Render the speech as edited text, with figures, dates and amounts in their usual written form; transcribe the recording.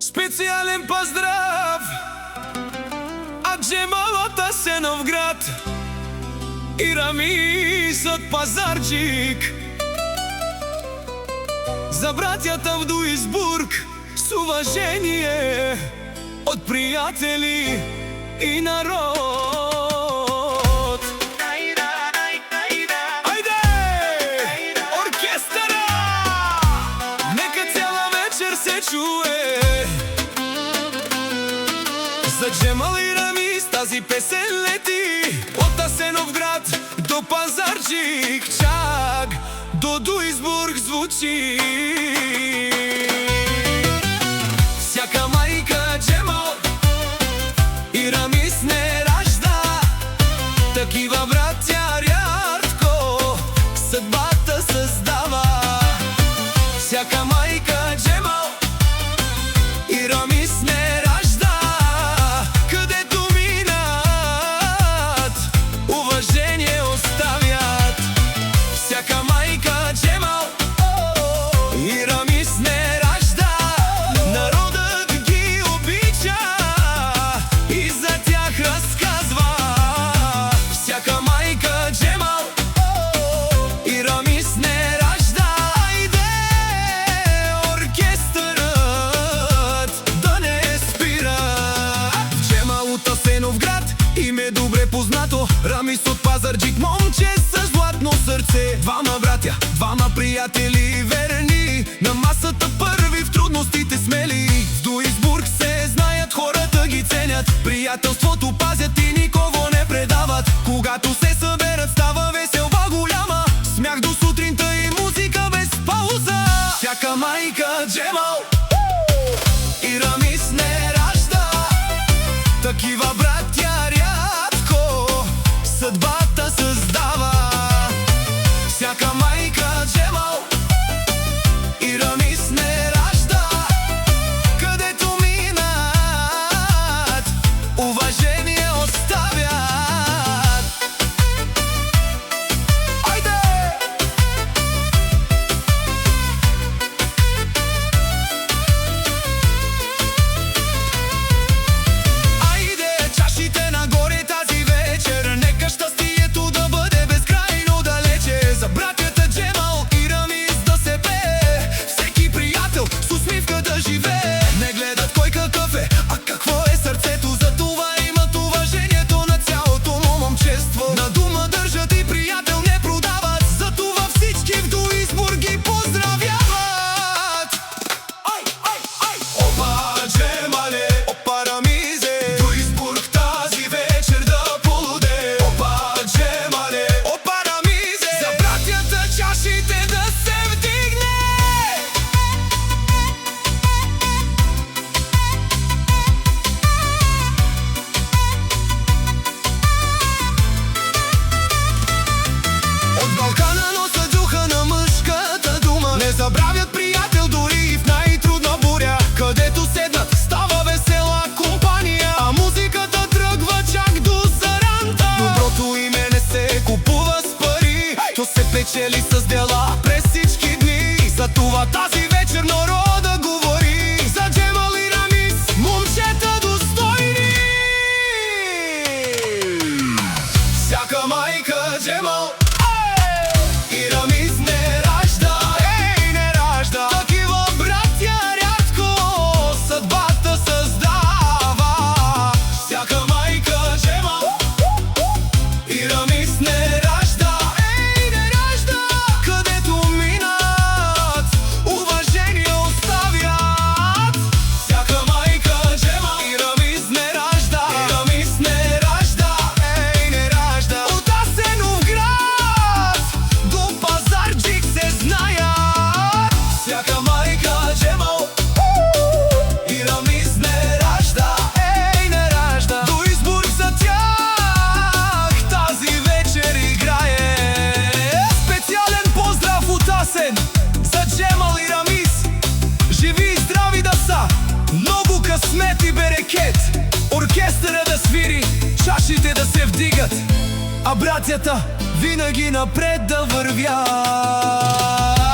Специален поздрав от Джемал от Асеновград и Рамис от Пазарджик. За братята в Дуисбург с уважение от приятели и народ. Айде! Оркестъра! Нека цяла вечер се чуе за Джемал и Рамис тази песен лети от Асеновград до Пазарджик, чак до Дуисбург звучи. Всяка майка Джемал и Рамис не ражда, такива братя рядко съдбата създава. Всяка майка Джемал и Рамис не ражда, където минат уважение оставят. Всяка майка Джемал и Рамис не ражда, народът ги обича и за тях разказва. Всяка майка Джемал и Рамис не ражда, айде оркестърът да не спира. Джемал от Асеновград им е добре познато, Рамис от Пазарджик, момче с златно сърце. Двама братя, двама приятели верни, на масата първи, в трудностите смели. В Дуисбург се знаят, хората ги ценят, приятелството пазят и никого не предават. Когато се съберат, става веселба голяма, смях до сутринта и музика без пауза. Всяка майка Джемал и Рамис не ражда, такива братя рядко съдбата създава. Всяка майка Джемал и Рамис не ражда, където минат уважение оставят. Айде! Айде, чашите нагоре тази вечер, нека щастието да бъде безкрайно далече. За братята Джемал и Рамис да се пее, всеки приятел с усмивка да живее. Не гледат кой какъв е, а какво е сърцето, за това имат уважението на цялото му момчество. На дума държат и приятел не продават, за това всички в Дуисбург ги поздравяват. Ай, ай, ай! Опа, Джемале, опа, Рамизе, Дуисбург тази вечер да полуде. Опа, Джемале, опа, Рамизе, за братята чашите да се вдигне. От Балкана носят духа на мъжката дума, не забравят приятел дори и в най-трудна буря. Където седнат, става весела компания, а музиката тръгва чак до Саранта. Доброто име не се купува с пари, то се печели с дела през всички дни. За това тази вечер народа говори за Джемал и Рамис, момчета достойни. Всяка майка Джемал и Рамис не ражда, не ражда, такива братя рядко съдбата създава. Всяка майка Джемал и Рамис не ражда, не ражда, където минат уважение оставят. Всяка майка Джемал и Рамис не ражда, Рамис не ражда, не ражда. От Асеновград до Пазарджик се знаят. Всяка майка Джемал и Рамис не ражда, не ражда. Дуисбург за тях тази вечер играе. Специален поздрав от Асен за Джемал и Рамис. Живи и здрави да са, много късмет и берекет. Оркестъра да свири, чашите да се вдигат, а братята винаги напред да вървят.